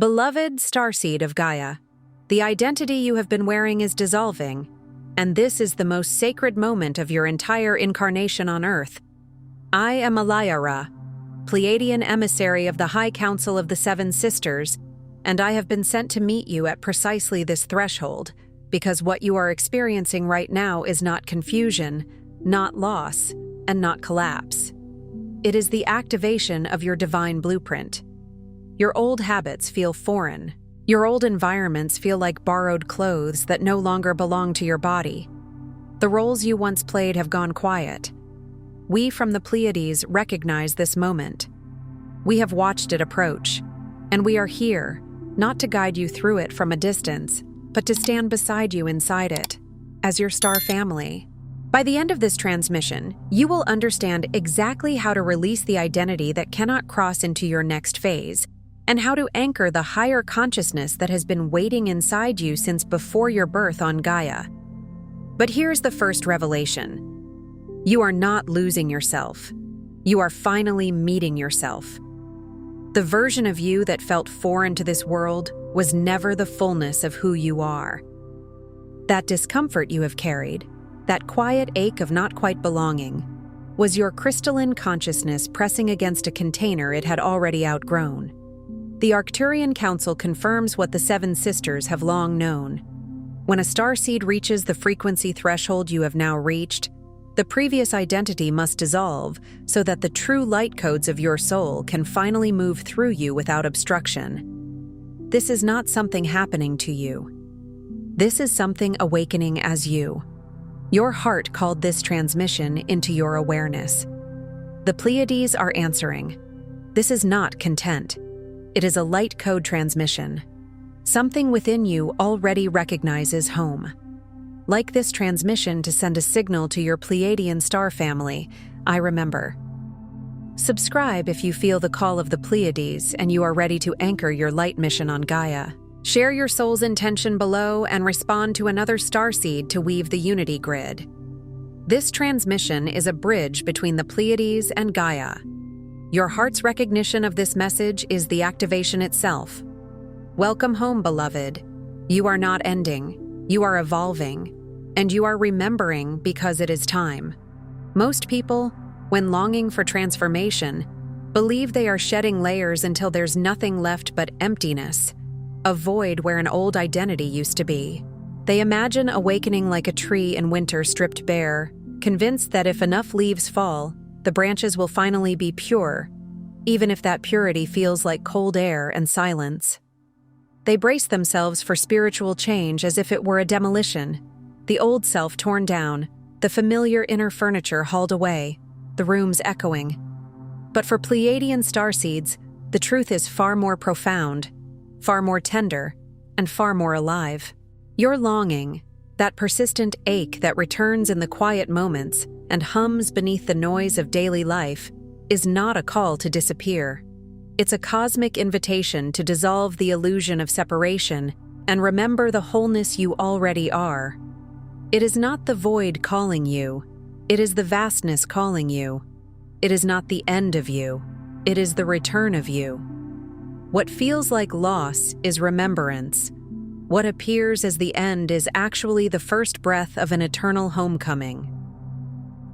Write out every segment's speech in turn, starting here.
Beloved starseed of Gaia, the identity you have been wearing is dissolving, and this is the most sacred moment of your entire incarnation on Earth. I am Alayara, Pleiadian emissary of the High Council of the Seven Sisters, and I have been sent to meet you at precisely this threshold, because what you are experiencing right now is not confusion, not loss, and not collapse. It is the activation of your divine blueprint. Your old habits feel foreign. Your old environments feel like borrowed clothes that no longer belong to your body. The roles you once played have gone quiet. We from the Pleiades recognize this moment. We have watched it approach, and we are here, not to guide you through it from a distance, but to stand beside you inside it, as your star family. By the end of this transmission, you will understand exactly how to release the identity that cannot cross into your next phase, and how to anchor the higher consciousness that has been waiting inside you since before your birth on Gaia. But here's the first revelation. You are not losing yourself. You are finally meeting yourself. The version of you that felt foreign to this world was never the fullness of who you are. That discomfort you have carried, that quiet ache of not quite belonging, was your crystalline consciousness pressing against a container it had already outgrown. The Arcturian Council confirms what the Seven Sisters have long known. When a starseed reaches the frequency threshold you have now reached, the previous identity must dissolve so that the true light codes of your soul can finally move through you without obstruction. This is not something happening to you. This is something awakening as you. Your heart called this transmission into your awareness. The Pleiades are answering. This is not content. It is a light code transmission. Something within you already recognizes home. Like this transmission to send a signal to your Pleiadian star family, I remember. Subscribe if you feel the call of the Pleiades and you are ready to anchor your light mission on Gaia. Share your soul's intention below and respond to another starseed to weave the unity grid. This transmission is a bridge between the Pleiades and Gaia. Your heart's recognition of this message is the activation itself. Welcome home, beloved. You are not ending. You are evolving. And you are remembering because it is time. Most people, when longing for transformation, believe they are shedding layers until there's nothing left but emptiness, a void where an old identity used to be. They imagine awakening like a tree in winter stripped bare, convinced that if enough leaves fall, the branches will finally be pure, even if that purity feels like cold air and silence. They brace themselves for spiritual change as if it were a demolition, the old self torn down, the familiar inner furniture hauled away, the rooms echoing. But for Pleiadian starseeds, the truth is far more profound, far more tender, and far more alive. Your longing, that persistent ache that returns in the quiet moments and hums beneath the noise of daily life, is not a call to disappear. It's a cosmic invitation to dissolve the illusion of separation and remember the wholeness you already are. It is not the void calling you. It is the vastness calling you. It is not the end of you. It is the return of you. What feels like loss is remembrance. What appears as the end is actually the first breath of an eternal homecoming.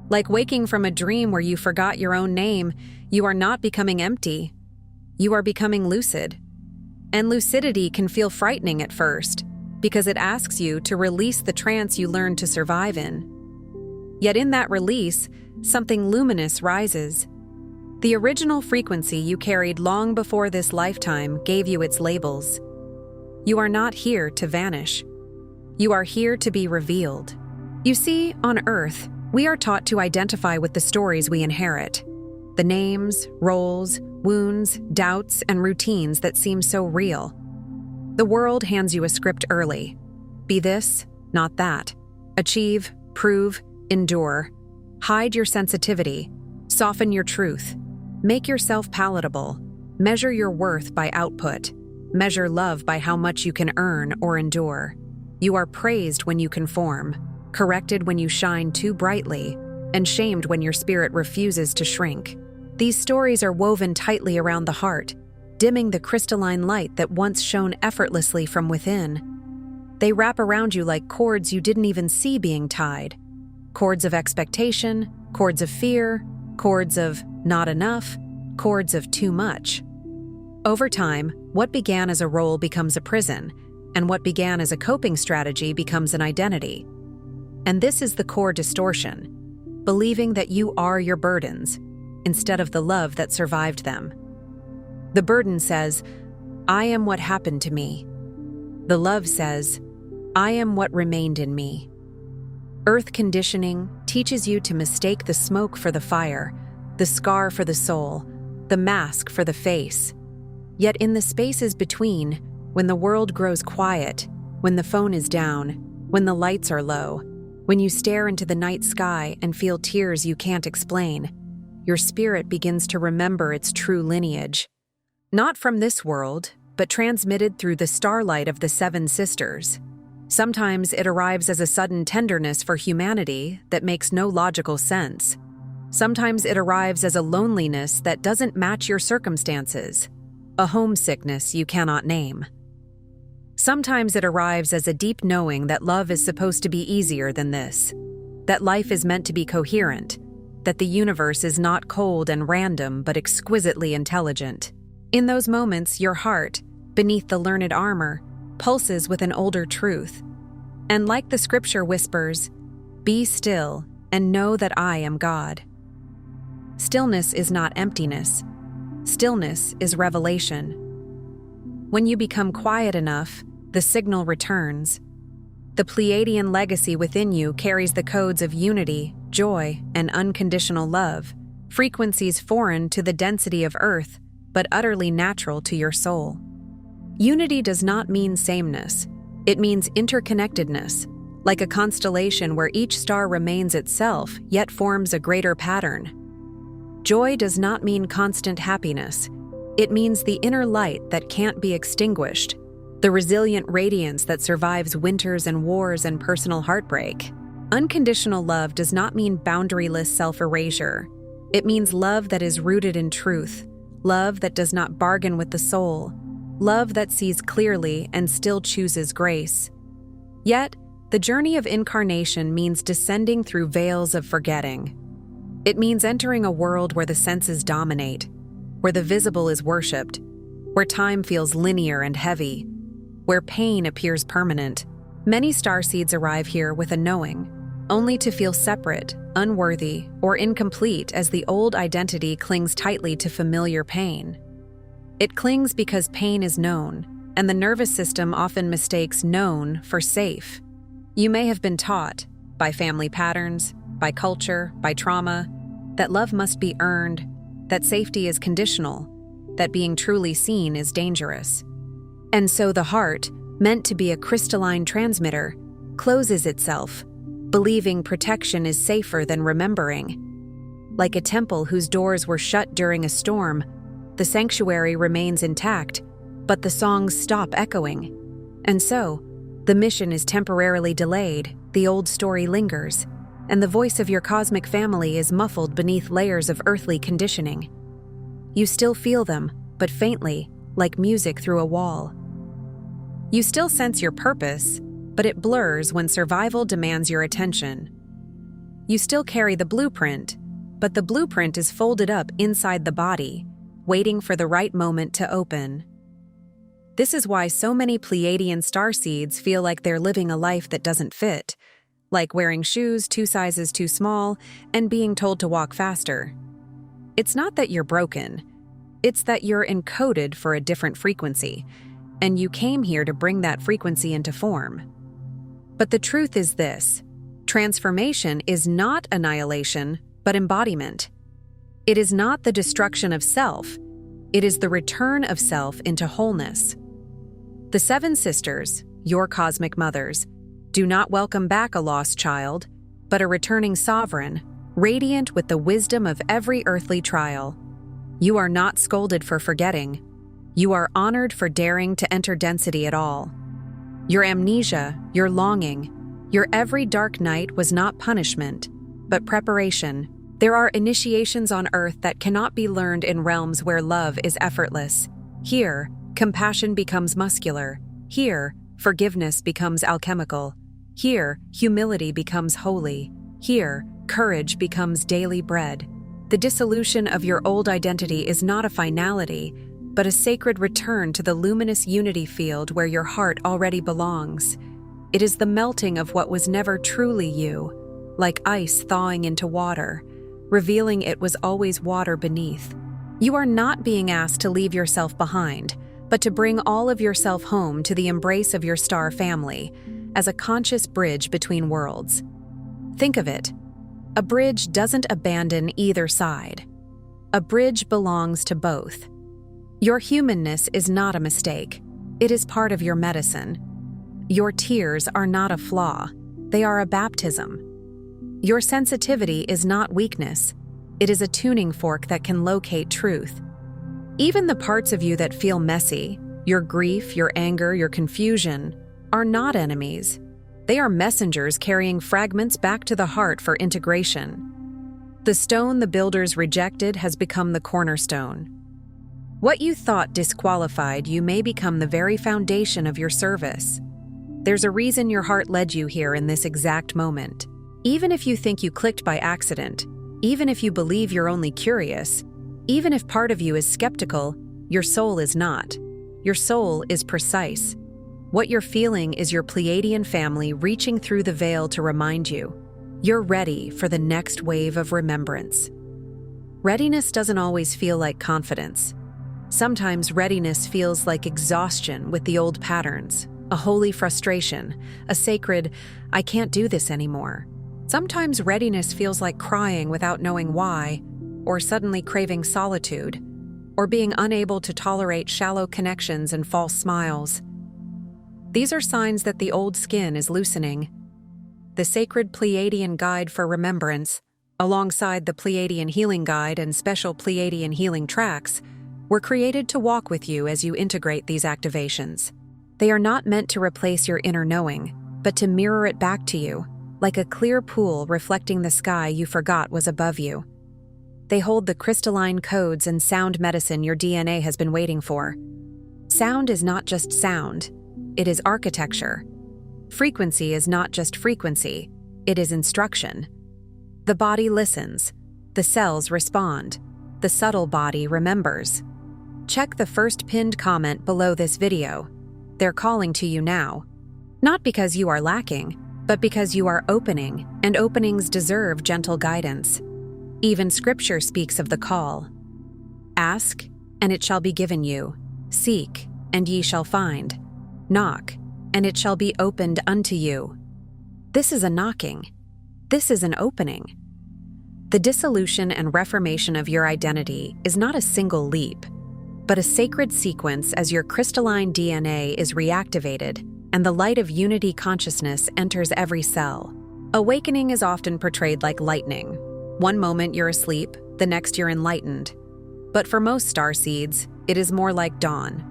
Like waking from a dream where you forgot your own name, you are not becoming empty. You are becoming lucid. And lucidity can feel frightening at first, because it asks you to release the trance you learned to survive in. Yet in that release, something luminous rises. The original frequency you carried long before this lifetime gave you its labels. You are not here to vanish. You are here to be revealed. You see, on Earth, we are taught to identify with the stories we inherit. The names, roles, wounds, doubts, and routines that seem so real. The world hands you a script early. Be this, not that. Achieve, prove, endure. Hide your sensitivity. Soften your truth. Make yourself palatable. Measure your worth by output. Measure love by how much you can earn or endure. You are praised when you conform, corrected when you shine too brightly, and shamed when your spirit refuses to shrink. These stories are woven tightly around the heart, dimming the crystalline light that once shone effortlessly from within. They wrap around you like cords you didn't even see being tied. Cords of expectation, cords of fear, cords of not enough, cords of too much. Over time, what began as a role becomes a prison, and what began as a coping strategy becomes an identity. And this is the core distortion, believing that you are your burdens, instead of the love that survived them. The burden says, "I am what happened to me." The love says, "I am what remained in me." Earth conditioning teaches you to mistake the smoke for the fire, the scar for the soul, the mask for the face. Yet in the spaces between, when the world grows quiet, when the phone is down, when the lights are low, when you stare into the night sky and feel tears you can't explain, your spirit begins to remember its true lineage. Not from this world, but transmitted through the starlight of the seven sisters. Sometimes it arrives as a sudden tenderness for humanity that makes no logical sense. Sometimes it arrives as a loneliness that doesn't match your circumstances, a homesickness you cannot name. Sometimes it arrives as a deep knowing that love is supposed to be easier than this, that life is meant to be coherent, that the universe is not cold and random but exquisitely intelligent. In those moments, your heart, beneath the learned armor, pulses with an older truth. And like the scripture whispers, "Be still and know that I am God." Stillness is not emptiness. Stillness is revelation. When you become quiet enough, the signal returns. The Pleiadian legacy within you carries the codes of unity, joy, and unconditional love, frequencies foreign to the density of Earth, but utterly natural to your soul. Unity does not mean sameness. It means interconnectedness, like a constellation where each star remains itself yet forms a greater pattern. Joy does not mean constant happiness. It means the inner light that can't be extinguished, the resilient radiance that survives winters and wars and personal heartbreak. Unconditional love does not mean boundaryless self-erasure. It means love that is rooted in truth, love that does not bargain with the soul, love that sees clearly and still chooses grace. Yet, the journey of incarnation means descending through veils of forgetting. It means entering a world where the senses dominate, where the visible is worshipped, where time feels linear and heavy, where pain appears permanent. Many starseeds arrive here with a knowing, only to feel separate, unworthy, or incomplete as the old identity clings tightly to familiar pain. It clings because pain is known, and the nervous system often mistakes known for safe. You may have been taught, by family patterns, by culture, by trauma, that love must be earned, that safety is conditional, that being truly seen is dangerous. And so the heart, meant to be a crystalline transmitter, closes itself, believing protection is safer than remembering. Like a temple whose doors were shut during a storm, the sanctuary remains intact, but the songs stop echoing. And so, the mission is temporarily delayed, the old story lingers, and the voice of your cosmic family is muffled beneath layers of earthly conditioning. You still feel them, but faintly, like music through a wall. You still sense your purpose, but it blurs when survival demands your attention. You still carry the blueprint, but the blueprint is folded up inside the body, waiting for the right moment to open. This is why so many Pleiadian starseeds feel like they're living a life that doesn't fit, like wearing shoes 2 sizes too small and being told to walk faster. It's not that you're broken, it's that you're encoded for a different frequency, and you came here to bring that frequency into form. But the truth is this: transformation is not annihilation, but embodiment. It is not the destruction of self, it is the return of self into wholeness. The 7 sisters, your cosmic mothers, do not welcome back a lost child, but a returning sovereign, radiant with the wisdom of every earthly trial. You are not scolded for forgetting. You are honored for daring to enter density at all. Your amnesia, your longing, your every dark night was not punishment, but preparation. There are initiations on Earth that cannot be learned in realms where love is effortless. Here, compassion becomes muscular. Here, forgiveness becomes alchemical. Here, humility becomes holy. Here, courage becomes daily bread. The dissolution of your old identity is not a finality, but a sacred return to the luminous unity field where your heart already belongs. It is the melting of what was never truly you, like ice thawing into water, revealing it was always water beneath. You are not being asked to leave yourself behind, but to bring all of yourself home to the embrace of your star family, as a conscious bridge between worlds. Think of it. A bridge doesn't abandon either side. A bridge belongs to both. Your humanness is not a mistake. It is part of your medicine. Your tears are not a flaw. They are a baptism. Your sensitivity is not weakness. It is a tuning fork that can locate truth. Even the parts of you that feel messy, your grief, your anger, your confusion, are not enemies. They are messengers carrying fragments back to the heart for integration. The stone the builders rejected has become the cornerstone. What you thought disqualified you may become the very foundation of your service. There's a reason your heart led you here in this exact moment. Even if you think you clicked by accident, even if you believe you're only curious, even if part of you is skeptical, your soul is not. Your soul is precise. What you're feeling is your Pleiadian family reaching through the veil to remind you, you're ready for the next wave of remembrance. Readiness doesn't always feel like confidence. Sometimes readiness feels like exhaustion with the old patterns, a holy frustration, a sacred, I can't do this anymore. Sometimes readiness feels like crying without knowing why, or suddenly craving solitude, or being unable to tolerate shallow connections and false smiles. These are signs that the old skin is loosening. The sacred Pleiadian Guide for Remembrance, alongside the Pleiadian Healing Guide and special Pleiadian healing tracks, were created to walk with you as you integrate these activations. They are not meant to replace your inner knowing, but to mirror it back to you, like a clear pool reflecting the sky you forgot was above you. They hold the crystalline codes and sound medicine your DNA has been waiting for. Sound is not just sound, it is architecture. Frequency is not just frequency, it is instruction. The body listens, the cells respond, the subtle body remembers. Check the first pinned comment below this video. They're calling to you now. Not because you are lacking, but because you are opening, and openings deserve gentle guidance. Even Scripture speaks of the call. Ask, and it shall be given you. Seek, and ye shall find. Knock, and it shall be opened unto you. This is a knocking. This is an opening. The dissolution and reformation of your identity is not a single leap, but a sacred sequence as your crystalline DNA is reactivated and the light of unity consciousness enters every cell. Awakening is often portrayed like lightning. One moment you're asleep, the next you're enlightened. But for most starseeds, it is more like dawn.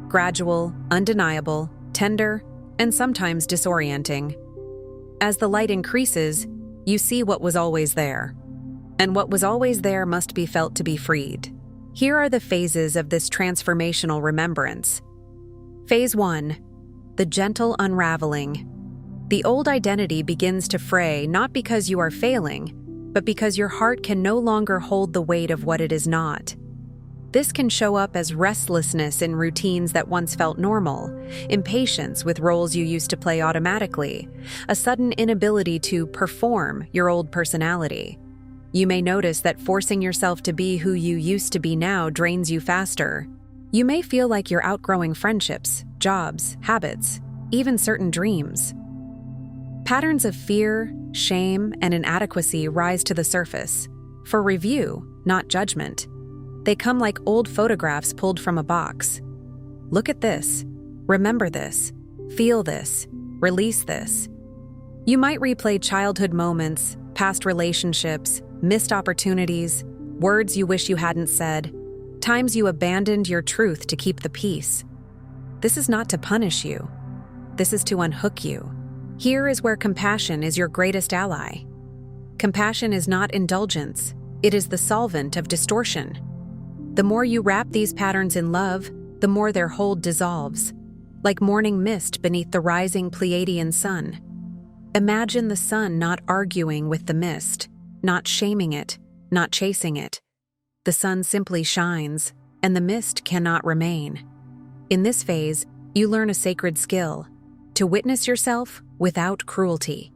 Gradual, undeniable, tender, and sometimes disorienting. As the light increases, you see what was always there. And what was always there must be felt to be freed. Here are the phases of this transformational remembrance. Phase 1. The gentle unraveling. The old identity begins to fray not because you are failing, but because your heart can no longer hold the weight of what it is not. This can show up as restlessness in routines that once felt normal, impatience with roles you used to play automatically, a sudden inability to perform your old personality. You may notice that forcing yourself to be who you used to be now drains you faster. You may feel like you're outgrowing friendships, jobs, habits, even certain dreams. Patterns of fear, shame, and inadequacy rise to the surface, for review, not judgment. They come like old photographs pulled from a box. Look at this. Remember this. Feel this. Release this. You might replay childhood moments, past relationships, missed opportunities, words you wish you hadn't said, times you abandoned your truth to keep the peace. This is not to punish you. This is to unhook you. Here is where compassion is your greatest ally. Compassion is not indulgence. It is the solvent of distortion. The more you wrap these patterns in love, the more their hold dissolves, like morning mist beneath the rising Pleiadian sun. Imagine the sun not arguing with the mist, not shaming it, not chasing it. The sun simply shines, and the mist cannot remain. In this phase, you learn a sacred skill: to witness yourself without cruelty.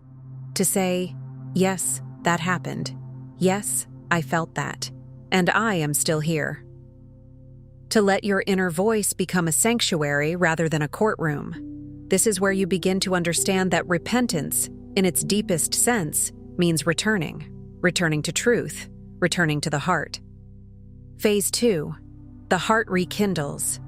To say, yes, that happened. Yes, I felt that. And I am still here. To let your inner voice become a sanctuary rather than a courtroom. This is where you begin to understand that repentance, in its deepest sense, means returning to truth, returning to the heart. Phase 2. The heart rekindles.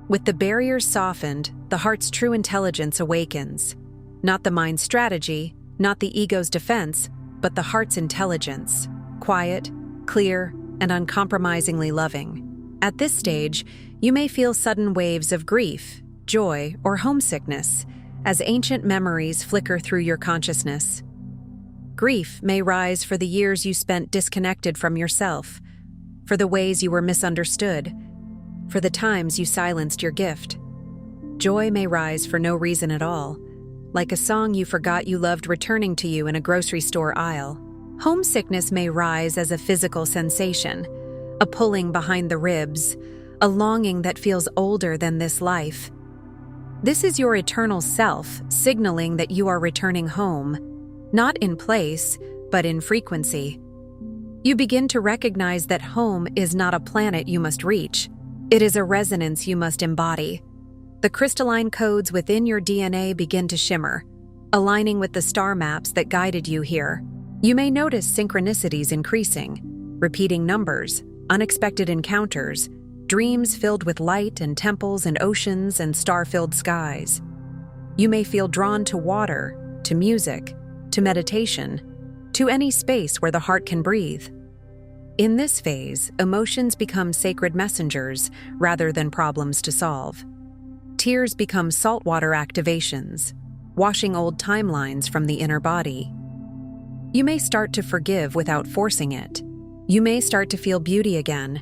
With the barriers softened, the heart's true intelligence awakens. Not the mind's strategy, not the ego's defense, but the heart's intelligence. Quiet, clear, and uncompromisingly loving. At this stage, you may feel sudden waves of grief, joy, or homesickness as ancient memories flicker through your consciousness. Grief may rise for the years you spent disconnected from yourself, for the ways you were misunderstood, for the times you silenced your gift. Joy may rise for no reason at all, like a song you forgot you loved returning to you in a grocery store aisle. Homesickness may rise as a physical sensation, a pulling behind the ribs, a longing that feels older than this life. This is your eternal self signaling that you are returning home, not in place, but in frequency. You begin to recognize that home is not a planet you must reach. It is a resonance you must embody. The crystalline codes within your DNA begin to shimmer, aligning with the star maps that guided you here. You may notice synchronicities increasing, repeating numbers, unexpected encounters, dreams filled with light and temples and oceans and star-filled skies. You may feel drawn to water, to music, to meditation, to any space where the heart can breathe. In this phase, emotions become sacred messengers rather than problems to solve. Tears become saltwater activations, washing old timelines from the inner body. You may start to forgive without forcing it. You may start to feel beauty again,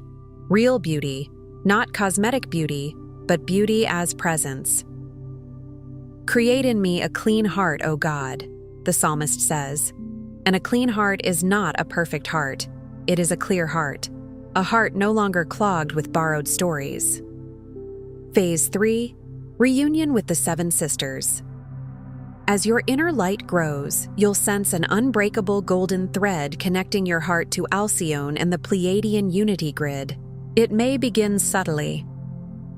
real beauty, not cosmetic beauty, but beauty as presence. Create in me a clean heart, O God, the psalmist says. And a clean heart is not a perfect heart. It is a clear heart, a heart no longer clogged with borrowed stories. Phase 3. Reunion with the Seven Sisters. As your inner light grows, you'll sense an unbreakable golden thread connecting your heart to Alcyone and the Pleiadian unity grid. It may begin subtly.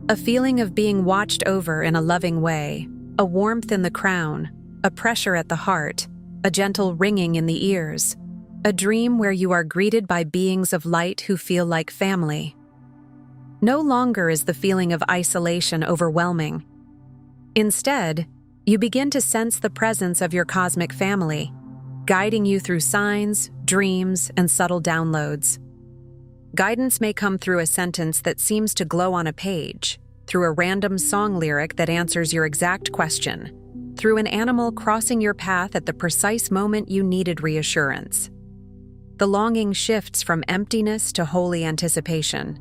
A feeling of being watched over in a loving way, a warmth in the crown, a pressure at the heart, a gentle ringing in the ears, a dream where you are greeted by beings of light who feel like family. No longer is the feeling of isolation overwhelming. Instead, you begin to sense the presence of your cosmic family, guiding you through signs, dreams, and subtle downloads. Guidance may come through a sentence that seems to glow on a page, through a random song lyric that answers your exact question, through an animal crossing your path at the precise moment you needed reassurance. The longing shifts from emptiness to holy anticipation.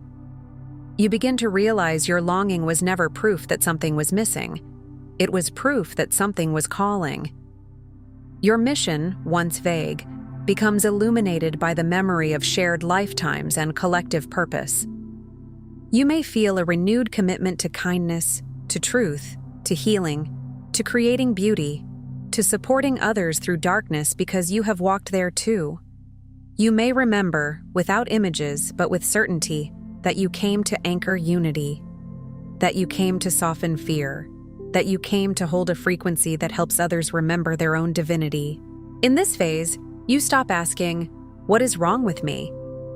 You begin to realize your longing was never proof that something was missing. It was proof that something was calling. Your mission, once vague, becomes illuminated by the memory of shared lifetimes and collective purpose. You may feel a renewed commitment to kindness, to truth, to healing, to creating beauty, to supporting others through darkness because you have walked there too. You may remember, without images but with certainty, that you came to anchor unity, that you came to soften fear, that you came to hold a frequency that helps others remember their own divinity. In this phase, you stop asking, "What is wrong with me?"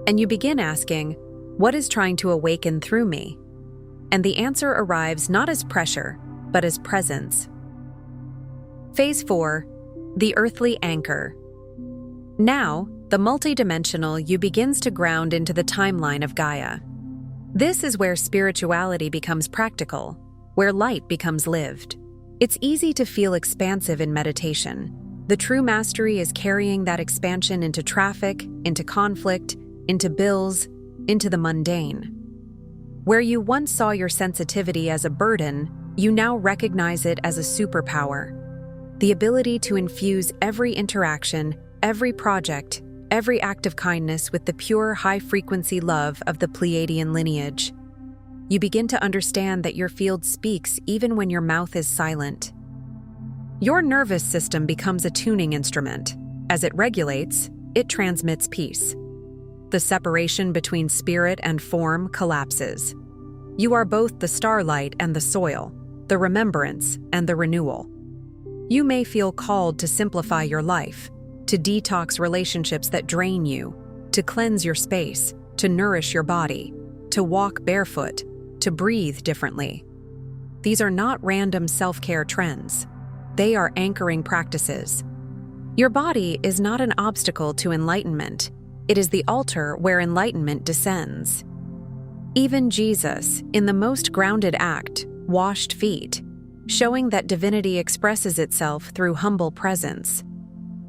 and you begin asking, "What is trying to awaken through me?" And the answer arrives not as pressure, but as presence. Phase 4. The earthly anchor. Now, the multidimensional you begins to ground into the timeline of Gaia. This is where spirituality becomes practical, where light becomes lived. It's easy to feel expansive in meditation. The true mastery is carrying that expansion into traffic, into conflict, into bills, into the mundane. Where you once saw your sensitivity as a burden, you now recognize it as a superpower. The ability to infuse every interaction, every project, every act of kindness with the pure, high-frequency love of the Pleiadian lineage. You begin to understand that your field speaks even when your mouth is silent. Your nervous system becomes a tuning instrument. As it regulates, it transmits peace. The separation between spirit and form collapses. You are both the starlight and the soil, the remembrance and the renewal. You may feel called to simplify your life, to detox relationships that drain you, to cleanse your space, to nourish your body, to walk barefoot, to breathe differently. These are not random self-care trends. They are anchoring practices. Your body is not an obstacle to enlightenment. It is the altar where enlightenment descends. Even Jesus, in the most grounded act, washed feet, showing that divinity expresses itself through humble presence.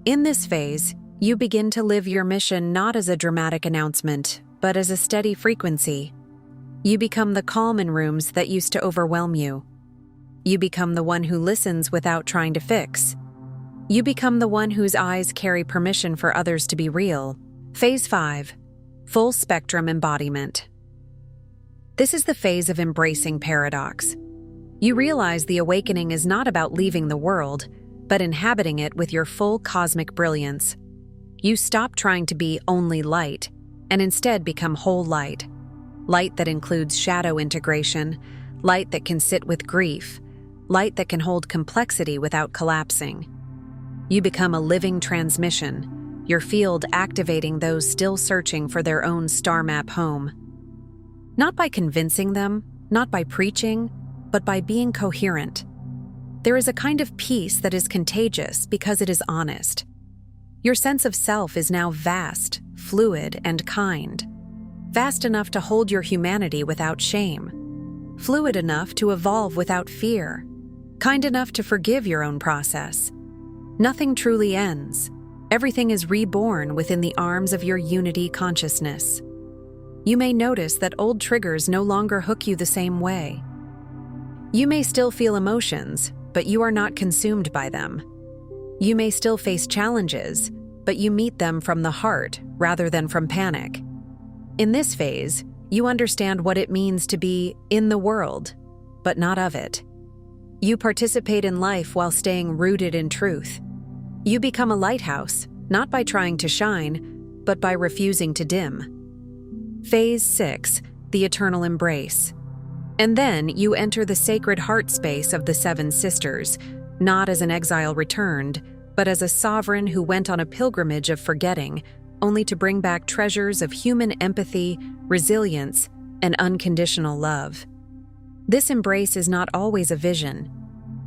In this phase, you begin to live your mission not as a dramatic announcement, but as a steady frequency. You become the calm in rooms that used to overwhelm you. You become the one who listens without trying to fix. You become the one whose eyes carry permission for others to be real. Phase 5. Full spectrum embodiment. This is the phase of embracing paradox. You realize the awakening is not about leaving the world, but inhabiting it with your full cosmic brilliance. You stop trying to be only light, and instead become whole light. Light that includes shadow integration, light that can sit with grief, light that can hold complexity without collapsing. You become a living transmission, your field activating those still searching for their own star map home. Not by convincing them, not by preaching, but by being coherent. There is a kind of peace that is contagious because it is honest. Your sense of self is now vast, fluid, and kind. Vast enough to hold your humanity without shame. Fluid enough to evolve without fear. Kind enough to forgive your own process. Nothing truly ends. Everything is reborn within the arms of your unity consciousness. You may notice that old triggers no longer hook you the same way. You may still feel emotions, but you are not consumed by them. You may still face challenges, but you meet them from the heart rather than from panic. In this phase, you understand what it means to be in the world, but not of it. You participate in life while staying rooted in truth. You become a lighthouse, not by trying to shine, but by refusing to dim. Phase 6, the eternal embrace. And then you enter the sacred heart space of the Seven Sisters, not as an exile returned, but as a sovereign who went on a pilgrimage of forgetting, only to bring back treasures of human empathy, resilience, and unconditional love. This embrace is not always a vision.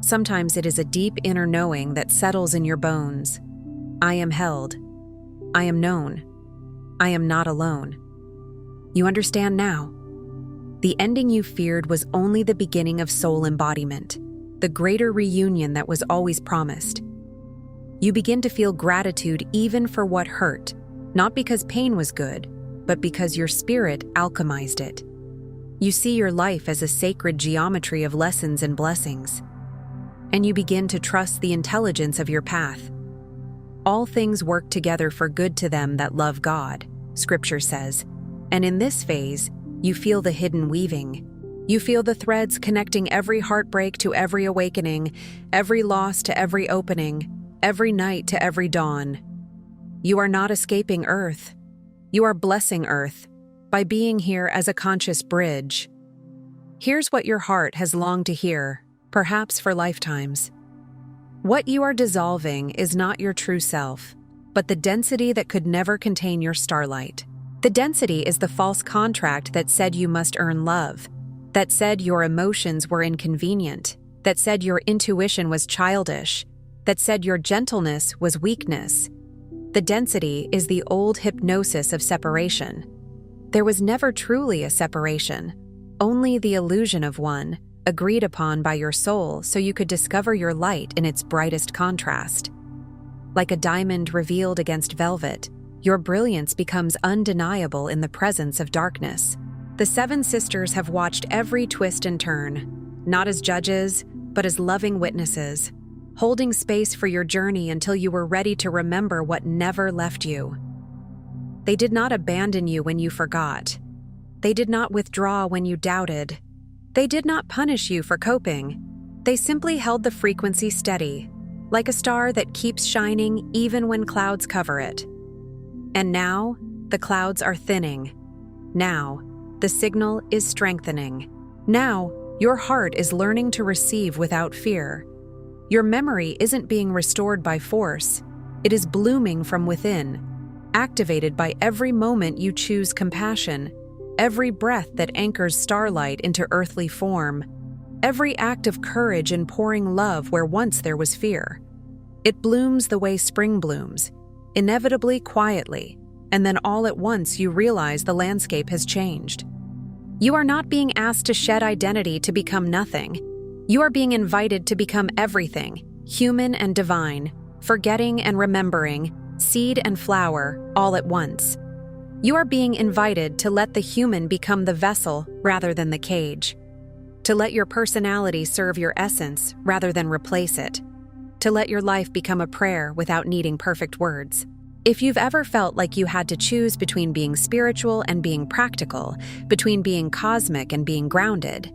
Sometimes it is a deep inner knowing that settles in your bones. I am held. I am known. I am not alone. You understand now. The ending you feared was only the beginning of soul embodiment, the greater reunion that was always promised. You begin to feel gratitude even for what hurt, not because pain was good, but because your spirit alchemized it. You see your life as a sacred geometry of lessons and blessings, and you begin to trust the intelligence of your path. All things work together for good to them that love God, Scripture says, and in this phase, you feel the hidden weaving. You feel the threads connecting every heartbreak to every awakening, every loss to every opening, every night to every dawn. You are not escaping Earth. You are blessing Earth by being here as a conscious bridge. Here's what your heart has longed to hear, perhaps for lifetimes. What you are dissolving is not your true self, but the density that could never contain your starlight. The density is the false contract that said you must earn love, that said your emotions were inconvenient, that said your intuition was childish, that said your gentleness was weakness. The density is the old hypnosis of separation. There was never truly a separation, only the illusion of one, agreed upon by your soul so you could discover your light in its brightest contrast. Like a diamond revealed against velvet, your brilliance becomes undeniable in the presence of darkness. The Seven Sisters have watched every twist and turn, not as judges, but as loving witnesses, holding space for your journey until you were ready to remember what never left you. They did not abandon you when you forgot. They did not withdraw when you doubted. They did not punish you for coping. They simply held the frequency steady, like a star that keeps shining even when clouds cover it. And now, the clouds are thinning. Now, the signal is strengthening. Now, your heart is learning to receive without fear. Your memory isn't being restored by force. It is blooming from within, activated by every moment you choose compassion, every breath that anchors starlight into earthly form, every act of courage in pouring love where once there was fear. It blooms the way spring blooms, inevitably quietly, and then all at once you realize the landscape has changed. You are not being asked to shed identity to become nothing. You are being invited to become everything, human and divine, forgetting and remembering, seed and flower, all at once. You are being invited to let the human become the vessel rather than the cage, to let your personality serve your essence rather than replace it, to let your life become a prayer without needing perfect words. If you've ever felt like you had to choose between being spiritual and being practical, between being cosmic and being grounded,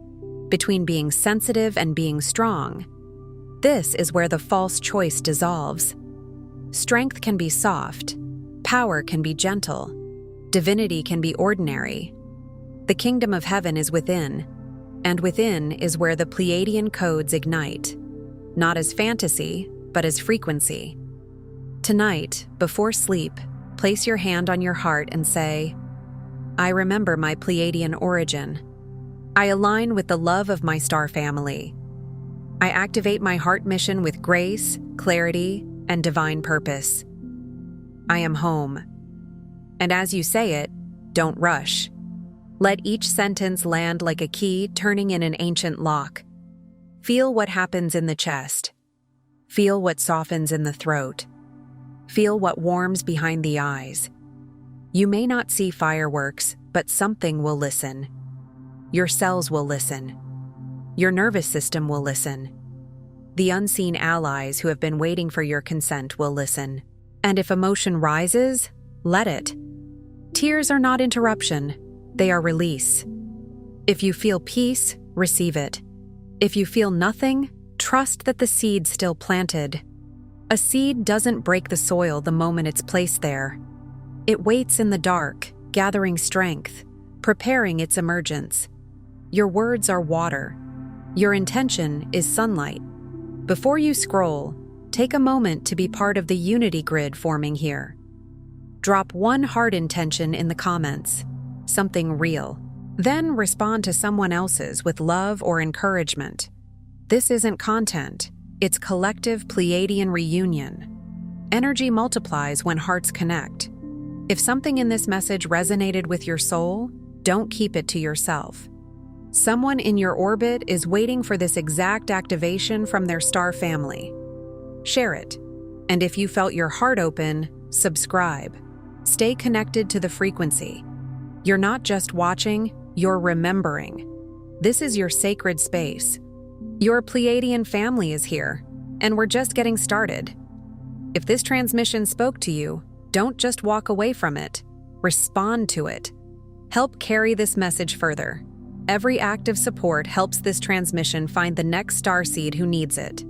between being sensitive and being strong, this is where the false choice dissolves. Strength can be soft, power can be gentle, divinity can be ordinary. The kingdom of heaven is within, and within is where the Pleiadian codes ignite, not as fantasy, but as frequency. Tonight, before sleep, place your hand on your heart and say, I remember my Pleiadian origin. I align with the love of my star family. I activate my heart mission with grace, clarity, and divine purpose. I am home. And as you say it, don't rush. Let each sentence land like a key turning in an ancient lock. Feel what happens in the chest. Feel what softens in the throat. Feel what warms behind the eyes. You may not see fireworks, but something will listen. Your cells will listen. Your nervous system will listen. The unseen allies who have been waiting for your consent will listen. And if emotion rises, let it. Tears are not interruption, they are release. If you feel peace, receive it. If you feel nothing, trust that the seed's still planted. A seed doesn't break the soil the moment it's placed there. It waits in the dark, gathering strength, preparing its emergence. Your words are water. Your intention is sunlight. Before you scroll, take a moment to be part of the unity grid forming here. Drop one heart intention in the comments, something real. Then respond to someone else's with love or encouragement. This isn't content, it's collective Pleiadian reunion. Energy multiplies when hearts connect. If something in this message resonated with your soul, don't keep it to yourself. Someone in your orbit is waiting for this exact activation from their star family. Share it. And if you felt your heart open, subscribe. Stay connected to the frequency. You're not just watching, you're remembering. This is your sacred space. Your Pleiadian family is here, and we're just getting started. If this transmission spoke to you, don't just walk away from it. Respond to it. Help carry this message further. Every act of support helps this transmission find the next starseed who needs it.